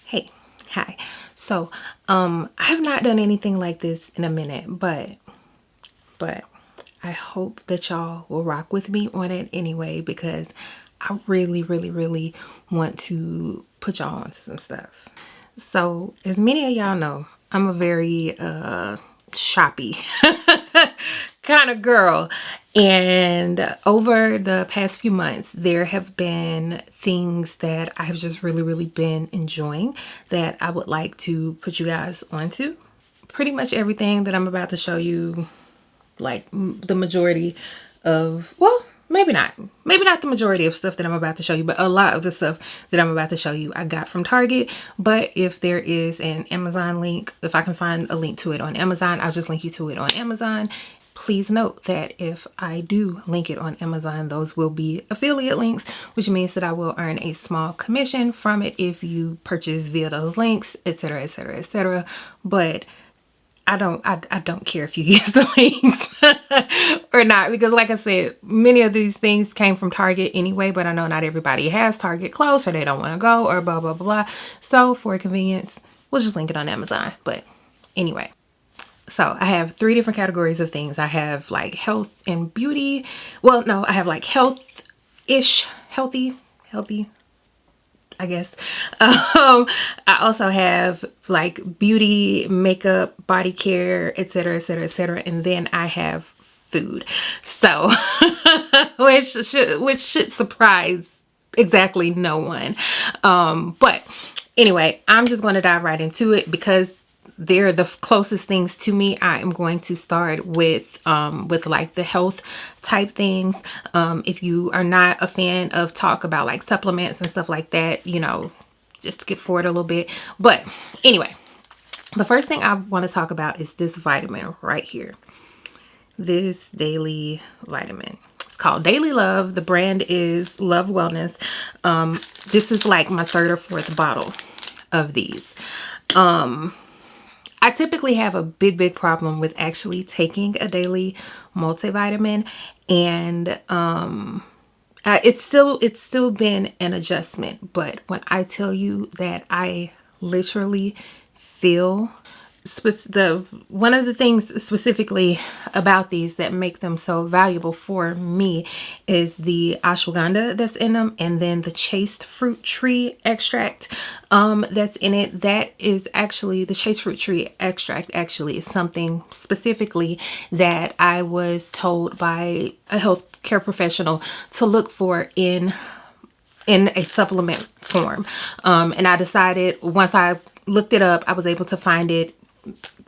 Hey, hi. So, I have not done anything like this in a minute, but I hope that y'all will rock with me on it anyway, because I really want to put y'all onto some stuff. So, as many of y'all know, I'm a very shoppy kind of girl. And over the past few months, there have been things that I have just really been enjoying that I would like to put you guys onto. Pretty much everything that I'm about to show you, like the majority of, well, maybe not the majority of stuff that I'm about to show you, but a lot of the stuff that I'm about to show you I got from Target. But if there is an Amazon link, if I can find a link to it on Amazon, I'll just link you to it on Amazon. Please note that if I do link it on Amazon, those will be affiliate links, which means that I will earn a small commission from it if you purchase via those links, etc, etc, etc. But I don't care if you use the links or not, because like I said, many of these things came from Target anyway, but I know not everybody has Target close or they don't want to go or blah, blah, blah. So for convenience, we'll just link it on Amazon. But anyway, so I have 3 different categories of things. I have like health and beauty. Well, no, I have like health-ish, healthy, I guess. I also have like beauty, makeup, body care, etc, etc, etc, and then I have food. So which should surprise exactly no one. But anyway, I'm just going to dive right into it because they're the closest things to me. I am going to start with like the health type things. If you are not a fan of talk about like supplements and stuff like that, you know, just skip forward a little bit. But anyway, the first thing I want to talk about is this vitamin right here. This daily vitamin. It's called Daily Love. The brand is Love Wellness. This is like my 3rd or 4th bottle of these. I typically have a big problem with actually taking a daily multivitamin, and it's still been an adjustment. But when I tell you that I literally feel one of the things specifically about these that make them so valuable for me is the ashwagandha that's in them, and then the chaste fruit tree extract that's in it. That is actually, the chaste fruit tree extract actually is something specifically that I was told by a healthcare professional to look for in a supplement form. And I decided, once I looked it up, I was able to find it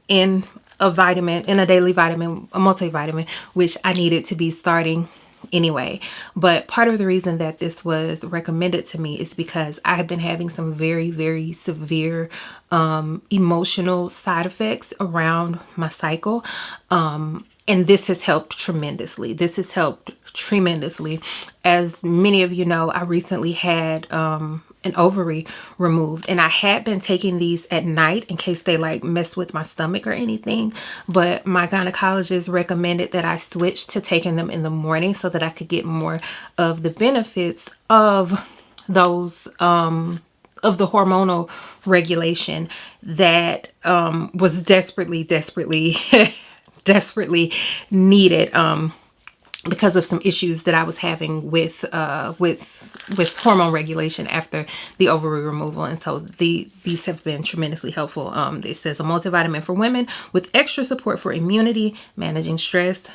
in a vitamin, in a daily vitamin, a multivitamin, which I needed to be starting anyway. But part of the reason that this was recommended to me is because I have been having some very severe emotional side effects around my cycle. And this has helped tremendously. As many of you know, I recently had an ovary removed, and I had been taking these at night in case they like mess with my stomach or anything, but my gynecologist recommended that I switch to taking them in the morning so that I could get more of the benefits of those of the hormonal regulation that was desperately desperately needed because of some issues that I was having with hormone regulation after the ovary removal. And so these have been tremendously helpful. It says a multivitamin for women with extra support for immunity, managing stress,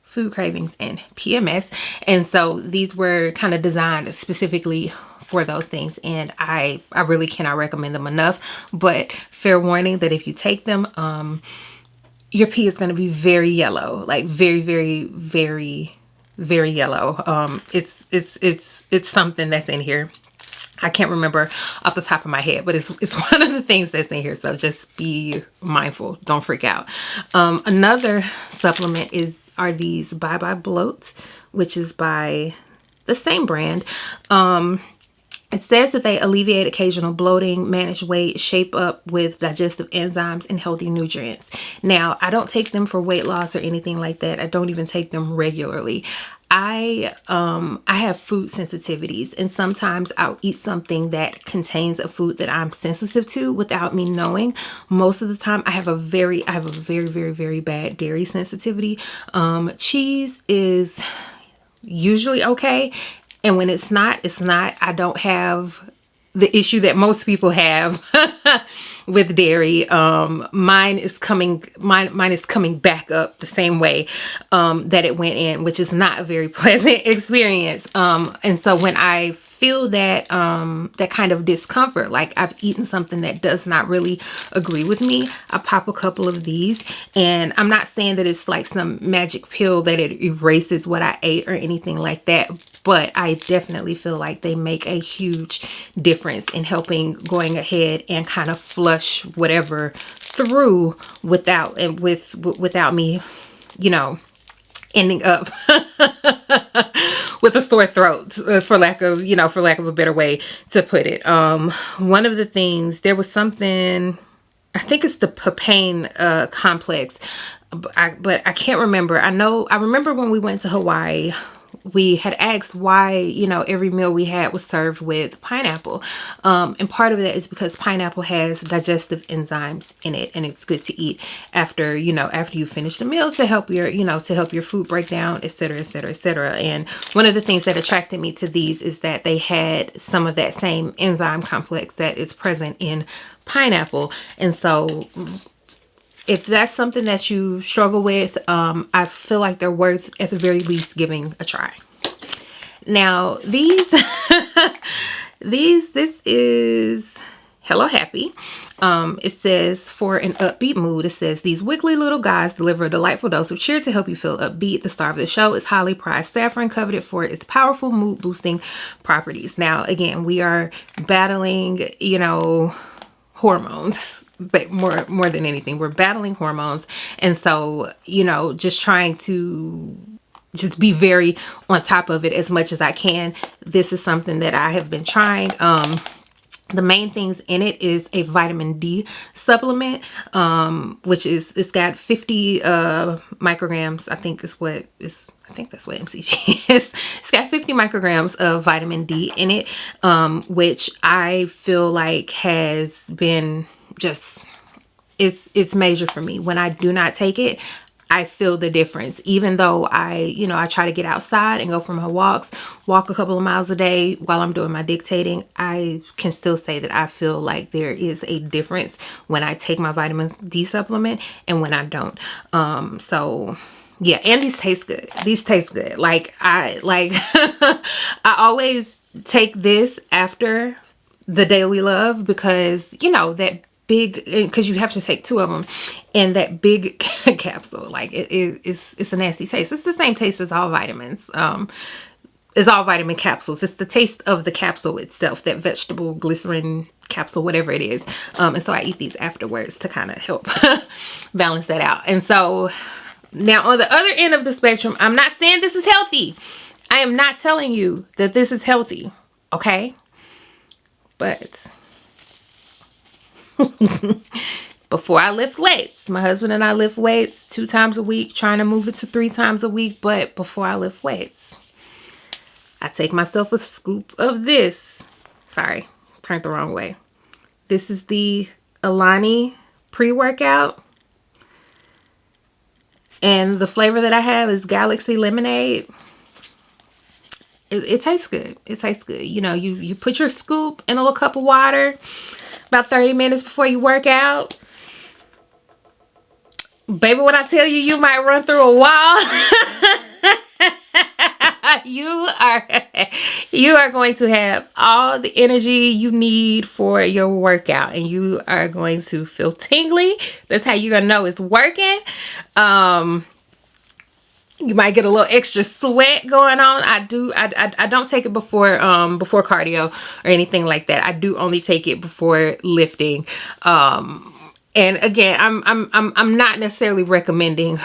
food cravings, and PMS. And so these were kind of designed specifically for those things, and I really cannot recommend them enough. But fair warning that if you take them, your pee is going to be very yellow, like very yellow. It's something that's in here. I can't remember off the top of my head, but it's one of the things that's in here. So just be mindful. Don't freak out. Another supplement are these Bye Bye Bloat, which is by the same brand. It says that they alleviate occasional bloating, manage weight, shape up with digestive enzymes, and healthy nutrients. Now, I don't take them for weight loss or anything like that. I don't even take them regularly. I have food sensitivities, and sometimes I'll eat something that contains a food that I'm sensitive to without me knowing. Most of the time I have a very very bad dairy sensitivity. Cheese is usually okay, and when it's not, it's not. I don't have the issue that most people have with dairy. Mine is coming back up the same way that it went in, which is not a very pleasant experience. And so when I feel that that kind of discomfort, like I've eaten something that does not really agree with me, I pop a couple of these. And I'm not saying that it's like some magic pill that it erases what I ate or anything like that, but I definitely feel like they make a huge difference in helping going ahead and kind of flush whatever through without me, you know, ending up with a sore throat, for lack of a better way to put it. One of the things, there was something, I think it's the papain complex, but I can't remember. I remember when we went to Hawaii, we had asked why, you know, every meal we had was served with pineapple. And part of that is because pineapple has digestive enzymes in it, and it's good to eat after, you know, after you finish the meal to help your, you know, to help your food break down, etc., etc., etc. And one of the things that attracted me to these is that they had some of that same enzyme complex that is present in pineapple. And so if that's something that you struggle with, I feel like they're worth, at the very least, giving a try. Now, this is Hello Happy. It says, for an upbeat mood, it says, these wiggly little guys deliver a delightful dose of cheer to help you feel upbeat. The star of the show is highly prized saffron, coveted for its powerful mood boosting properties. Now, again, we are battling, you know, hormones, but more than anything, we're battling hormones. And so, you know, just trying to just be very on top of it as much as I can. This is something that I have been trying. The main things in it is a vitamin D supplement, which is, it's got 50 micrograms, I think that's what MCG is. It's got 50 micrograms of vitamin D in it, which I feel like has been just, it's major for me. When I do not take it, I feel the difference. Even though I try to get outside and go for my walk a couple of miles a day while I'm doing my dictating, I can still say that I feel like there is a difference when I take my vitamin D supplement and when I don't. So yeah, and these taste good. These taste good. Like I always take this after the Daily Love, because, you know, that big, because you have to take 2 of them, and that big capsule, like it's a nasty taste. It's the same taste as all vitamins. It's all vitamin capsules. It's the taste of the capsule itself, that vegetable glycerin capsule, whatever it is. And so I eat these afterwards to kind of help balance that out. And so now on the other end of the spectrum, I'm not saying this is healthy. I am not telling you that this is healthy, okay? But before I lift weights, my husband and I lift weights 2 times a week, trying to move it to 3 times a week. But before I lift weights, I take myself a scoop of this. Sorry, turned the wrong way. This is the Elani pre-workout. And the flavor that I have is Galaxy Lemonade. It tastes good. It tastes good. You know, you put your scoop in a little cup of water about 30 minutes before you work out. Baby, when I tell you, you might run through a wall. You are going to have all the energy you need for your workout, and you are going to feel tingly. That's how you're gonna know it's working. You might get a little extra sweat going on. I don't take it before cardio or anything like that. I do only take it before lifting. And again, I'm not necessarily recommending,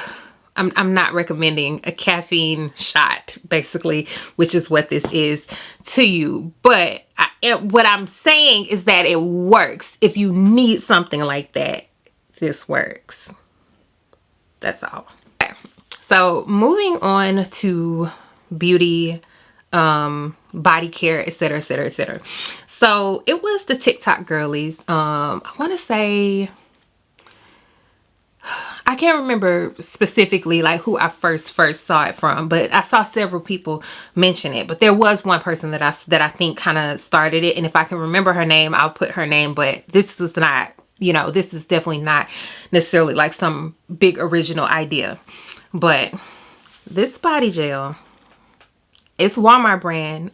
I'm not recommending a caffeine shot, basically, which is what this is to you. But what I'm saying is that it works. If you need something like that, this works. That's all. Okay. So moving on to beauty, body care, etc, etc, etc. So it was the TikTok girlies. I want to say, I can't remember specifically like who I first saw it from, but I saw several people mention it. But there was one person that I think kind of started it, and if I can remember her name, I'll put her name. But this is not, you know, this is definitely not necessarily like some big original idea. But this body gel, it's Walmart brand,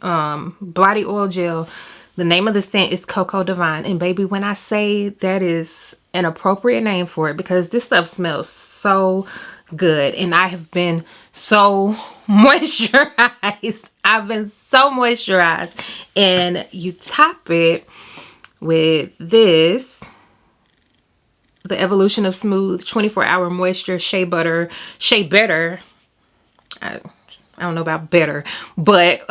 body oil gel. The name of the scent is Cocoa Divine. And baby, when I say that is an appropriate name for it, because this stuff smells so good. And I have been so moisturized. I've been so moisturized. And you top it with this, the Evolution of Smooth 24-hour moisture shea butter. I don't know about better, but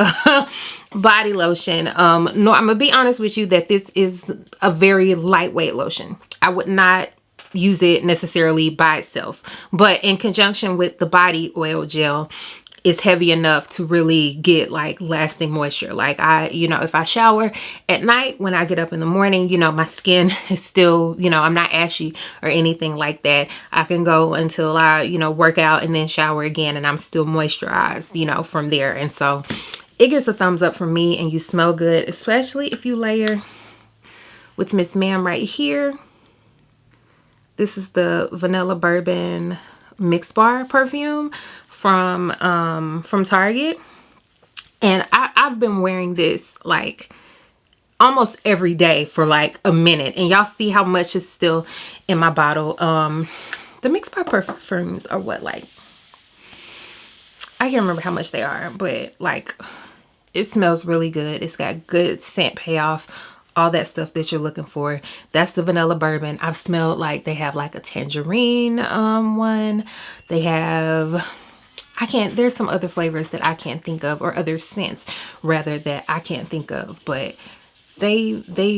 body lotion. No, I'm gonna be honest with you that this is a very lightweight lotion. I would not use it necessarily by itself, but in conjunction with the body oil gel, is heavy enough to really get like lasting moisture. Like you know, if I shower at night, when I get up in the morning, you know, my skin is still, you know, I'm not ashy or anything like that. I can go until I, you know, work out and then shower again, and I'm still moisturized, you know, from there. And so it gets a thumbs up from me, and you smell good, especially if you layer with Miss Ma'am right here. This is the Vanilla Bourbon Mix Bar perfume from Target, and I've been wearing this like almost every day for like a minute, and y'all see how much is still in my bottle. The Mix Bar perfumes are what, like, I can't remember how much they are, but like it smells really good. It's got good scent payoff, all that stuff that you're looking for. That's the Vanilla Bourbon. I've smelled like they have like a tangerine one. They have, there's some other flavors that I can't think of, or other scents rather that I can't think of, but they got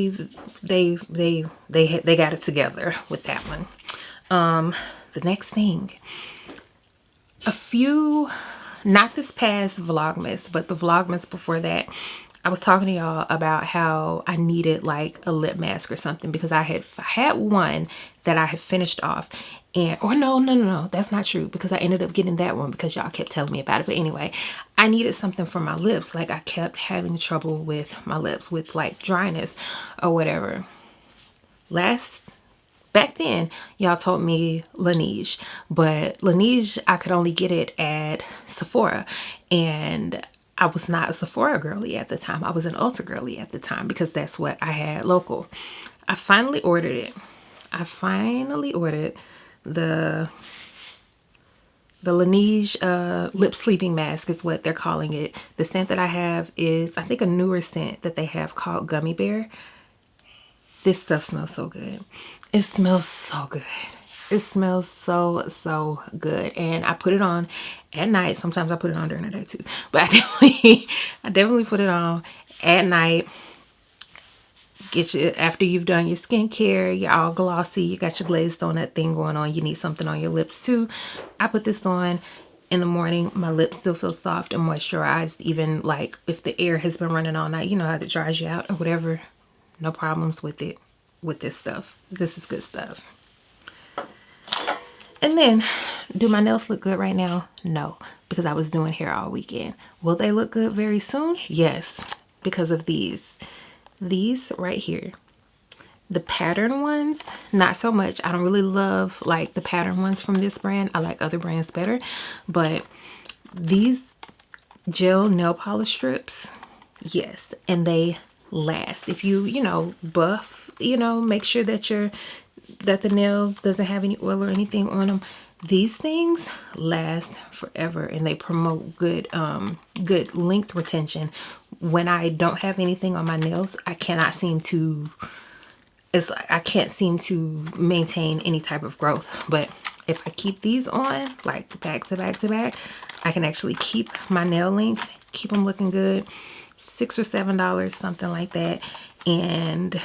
it together with that one. The next thing, not this past Vlogmas, but the Vlogmas before that, I was talking to y'all about how I needed like a lip mask or something, because I had one that I had finished off, and no, that's not true, because I ended up getting that one because y'all kept telling me about it. But anyway, I needed something for my lips. Like I kept having trouble with my lips with like dryness or whatever. Back then, y'all told me Laneige, but Laneige, I could only get it at Sephora, and I was not a Sephora girly at the time. I was an Ulta girly at the time, because that's what I had local. I finally ordered it. I finally ordered the Laneige lip sleeping mask is what they're calling it. The scent that I have is, I think, a newer scent that they have called Gummy Bear. This stuff smells so good. It smells so good. It smells so good. And I put it on at night. Sometimes I put it on during the day too, but I definitely put it on at night. Get you, after you've done your skincare, you're all glossy, you got your glazed donut thing going on, you need something on your lips too. I put this on in the morning. My lips still feel soft and moisturized, even like if the air has been running all night. You know how it dries you out or whatever. No problems with it, with this stuff. This is good stuff. And then, do my nails look good right now? No, because I was doing hair all weekend. Will they look good very soon? Yes, because of these right here. The pattern ones, not so much. I don't really love like the pattern ones from this brand. I like other brands better, but these gel nail polish strips, yes, and they last. If you know, buff, you know, make sure that the nail doesn't have any oil or anything on them. These things last forever, and they promote good good length retention. When I don't have anything on my nails, I can't seem to maintain any type of growth. But if I keep these on like back to back to back, I can actually keep my nail length, keep them looking good. $6 or $7, something like that, and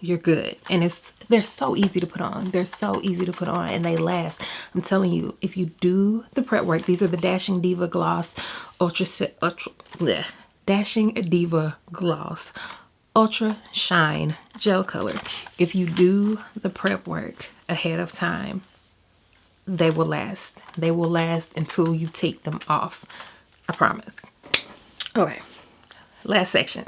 you're good. And they're so easy to put on. They're so easy to put on, and they last. I'm telling you, if you do the prep work, these are the Dashing Diva Gloss Dashing Diva Gloss Ultra Shine Gel Color. If you do the prep work ahead of time, they will last. They will last until you take them off. I promise. Okay, last section.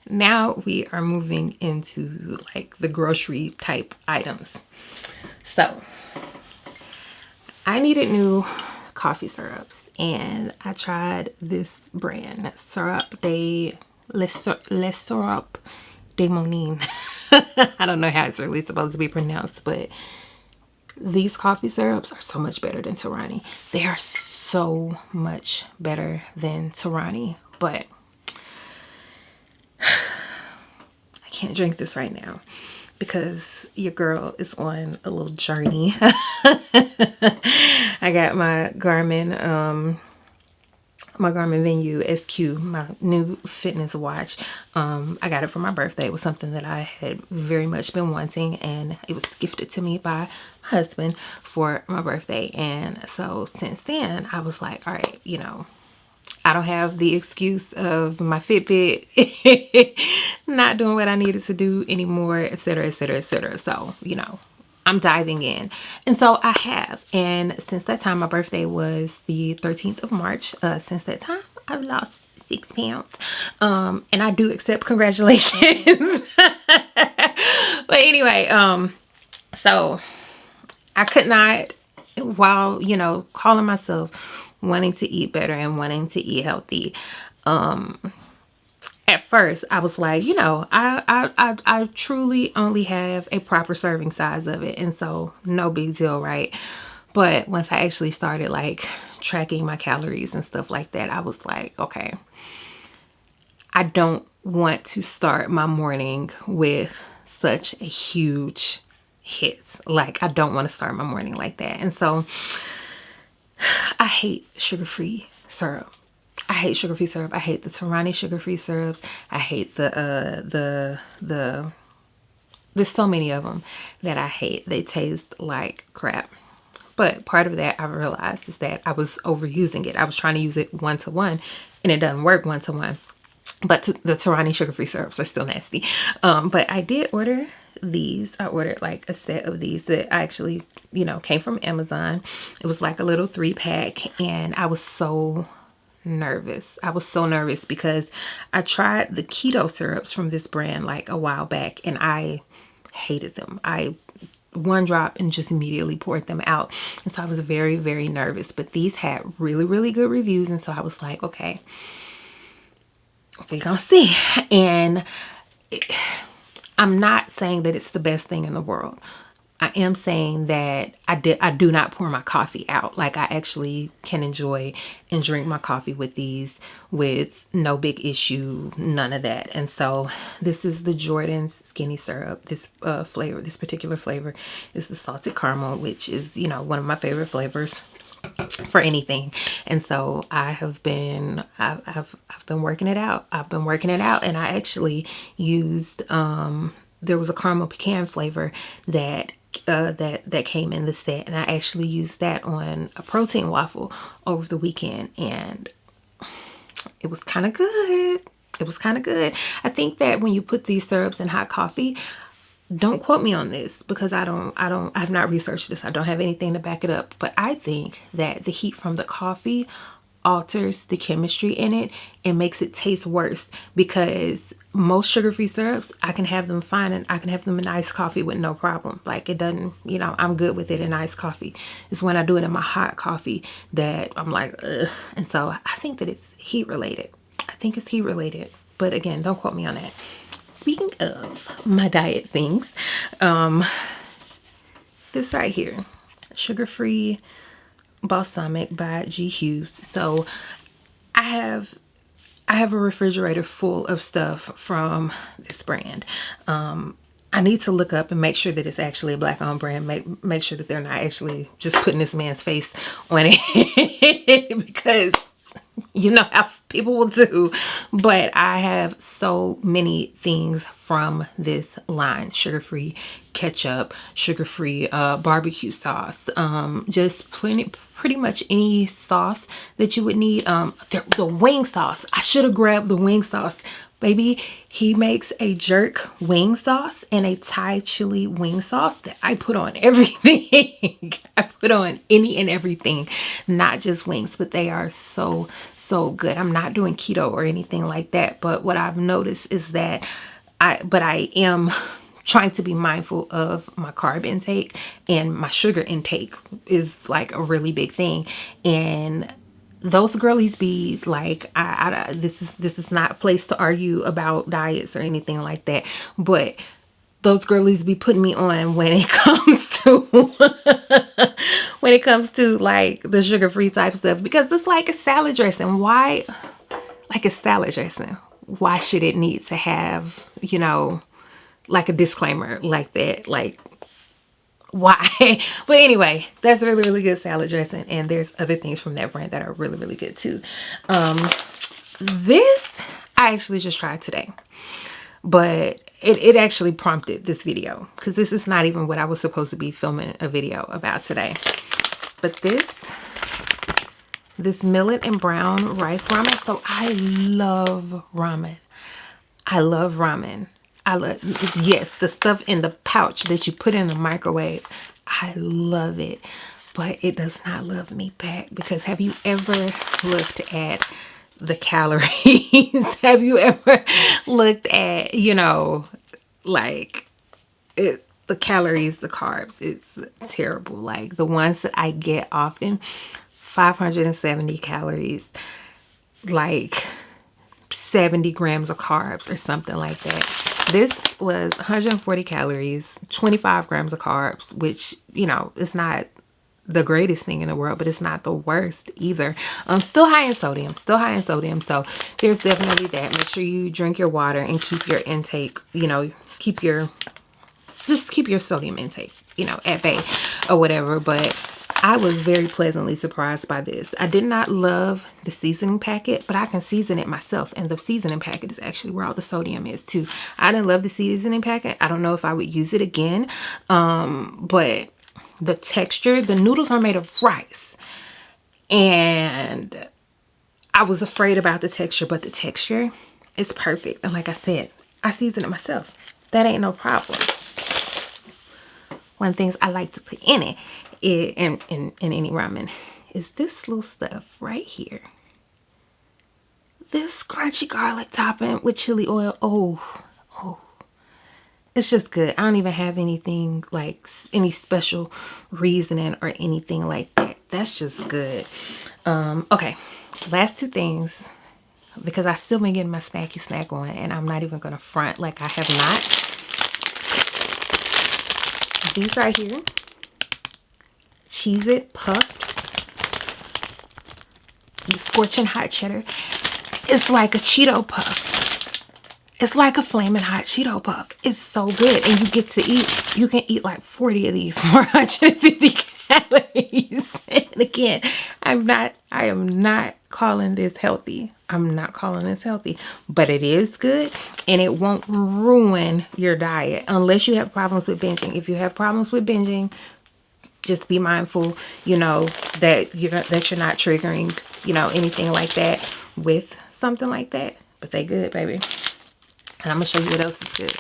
Now we are moving into like the grocery type items. So I needed new coffee syrups, and I tried this brand, Syrup de Le Syrup de Monin. I don't know how it's really supposed to be pronounced, but these coffee syrups are so much better than Torani. They are so much better than Torani, but I can't drink this right now because your girl is on a little journey. I got my Garmin Venue SQ, my new fitness watch. I got it for my birthday. It was something that I had very much been wanting, and it was gifted to me by my husband for my birthday. And so since then, I was like, all right, you know, I don't have the excuse of my Fitbit not doing what I needed to do anymore, etc., etc., etc. So, you know, I'm diving in. And so I have. And since that time, my birthday was the 13th of March. Since that time, I've lost 6 pounds. And I do accept congratulations. But anyway, so I could not, while, you know, calling myself wanting to eat better and wanting to eat healthy, at first I was like, you know, I truly only have a proper serving size of it, and so no big deal, right? But once I actually started like tracking my calories and stuff like that, I was like, okay, I don't want to start my morning with such a huge hit. Like, I don't want to start my morning like that. And so I hate sugar-free syrup. I hate sugar-free syrup. I hate the Torani sugar-free syrups. I hate there's so many of them that I hate. They taste like crap. But part of that I realized is that I was overusing it. I was trying to use it one-to-one, and it doesn't work one-to-one. But the Torani sugar-free syrups are still nasty. But I did order these. I ordered like a set of these that I actually, you know, came from Amazon. It was like a little 3-pack, and I was so nervous. I was so nervous because I tried the keto syrups from this brand like a while back, and I hated them. I one drop and just immediately poured them out, and so I was very, very nervous. But these had really, really good reviews, and so I was like, okay, we're gonna see. And I'm not saying that it's the best thing in the world. I am saying that I do not pour my coffee out. Like, I actually can enjoy and drink my coffee with these with no big issue, none of that. And so this is the Jordan's Skinny Syrup. This flavor, this particular flavor is the salted caramel, which is, you know, one of my favorite flavors for anything. And so I've been working it out. And I actually used there was a caramel pecan flavor that came in the set, and I actually used that on a protein waffle over the weekend, and it was kind of good. I think that when you put these syrups in hot coffee, don't quote me on this because I've not researched this. I don't have anything to back it up, but I think that the heat from the coffee alters the chemistry in it and makes it taste worse, because most sugar-free syrups, I can have them fine, and I can have them in iced coffee with no problem. Like, it doesn't, you know, I'm good with it in iced coffee. It's when I do it in my hot coffee that I'm like, ugh. And so I think that it's heat related. But again, don't quote me on that. Speaking of my diet things, this right here, sugar-free Balsamic by G Hughes. So I have a refrigerator full of stuff from this brand. I need to look up and make sure that it's actually a black-owned brand. Make sure that they're not actually just putting this man's face on it because You know how people will do. But I have so many things from this line: sugar-free ketchup, sugar-free barbecue sauce, just pretty much any sauce that you would need. The wing sauce, I should have grabbed the wing sauce. Baby, he makes a jerk wing sauce and a Thai chili wing sauce that I put on everything. I put on any and everything, not just wings, but they are so good. I'm not doing keto or anything like that, but what I've noticed is that I am trying to be mindful of my carb intake, and my sugar intake is like a really big thing. And those girlies be like, this is not a place to argue about diets or anything like that, but those girlies be putting me on when it comes to when it comes to like the sugar-free type stuff, because it's like a salad dressing. Why, like a salad dressing, why should it need to have, you know, like a disclaimer like that? Like, why? But anyway, that's really good salad dressing, and there's other things from that brand that are really good too. This I actually just tried today, but it actually prompted this video, because this is not even what I was supposed to be filming a video about today. But this millet and brown rice ramen. So I love ramen. Yes, the stuff in the pouch that you put in the microwave. I love it, but it does not love me back, because have you ever looked at the calories? Have you ever looked at, you know, like the calories, the carbs? It's terrible. Like the ones that I get often, 570 calories, like 70 grams of carbs or something like that. This was 140 calories, 25 grams of carbs, which, you know, it's not the greatest thing in the world, but it's not the worst either. Still high in sodium, so there's definitely that. Make sure you drink your water and keep your intake, you know, keep your sodium intake, you know, at bay or whatever. But I was very pleasantly surprised by this. I did not love the seasoning packet, but I can season it myself, and the seasoning packet is actually where all the sodium is too. I didn't love the seasoning packet. I don't know if I would use it again, but the texture, the noodles are made of rice, and I was afraid about the texture, but the texture is perfect. And like I said, I season it myself. That ain't no problem. One of the things I like to put in it, in any ramen, is this little stuff right here. This crunchy garlic topping with chili oil. Oh, it's just good. I don't even have anything like any special reasoning or anything like that. That's just good. Okay, last two things, because I still been getting my snacky snack on, and I'm not even gonna front like I have not. These right here, Cheeto Puff, the scorching hot cheddar. It's like a Cheeto Puff. It's like a flaming hot Cheeto Puff. It's so good, and you get to eat. You can eat like 40 of these, 450 calories. And again, I am not calling this healthy. I'm not calling this healthy, but it is good, and it won't ruin your diet unless you have problems with binging. If you have problems with binging, just be mindful, you know, that you're not triggering, you know, anything like that with something like that. But they good, baby. And I'm gonna show you what else is good.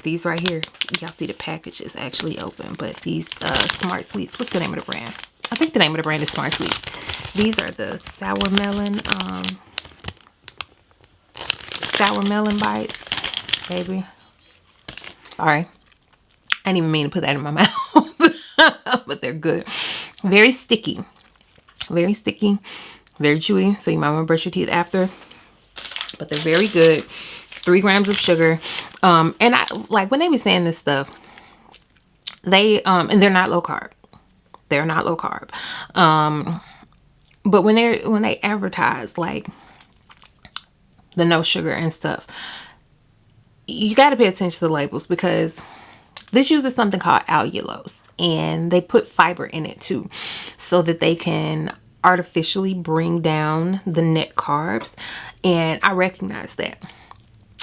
These right here, y'all see the package is actually open, but these Smart Sweets. What's the name of the brand? I think the name of the brand is Smart Sweets. These are the sour melon bites, baby. Sorry, I didn't even mean to put that in my mouth. But they're good. Very sticky, very chewy, so you might want to brush your teeth after. But they're very good. 3 grams of sugar. And I like when they be saying this stuff, they and they're not low carb. They're not low carb. But when they advertise like the no sugar and stuff, you got to pay attention to the labels, because this uses something called allulose, and they put fiber in it too, so that they can artificially bring down the net carbs, and I recognize that.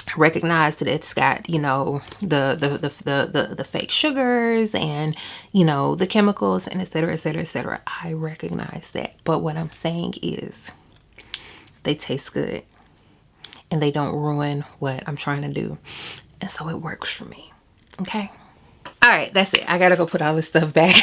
I recognize that it's got, you know, the fake sugars and, you know, the chemicals and etc, etc, etc. I recognize that, but what I'm saying is they taste good and they don't ruin what I'm trying to do, and so it works for me. Okay. All right, that's it. I gotta go put all this stuff back.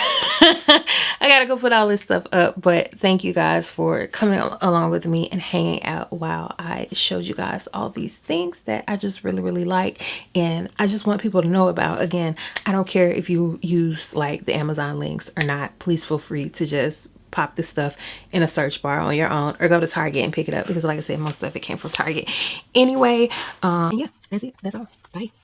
I gotta go put all this stuff up, but thank you guys for coming along with me and hanging out while I showed you guys all these things that I just really like, and I just want people to know about. Again, I don't care if you use like the Amazon links or not. Please feel free to just pop this stuff in a search bar on your own, or go to Target and pick it up, because like I said, most of it came from Target anyway. Yeah, that's it. That's all. Bye.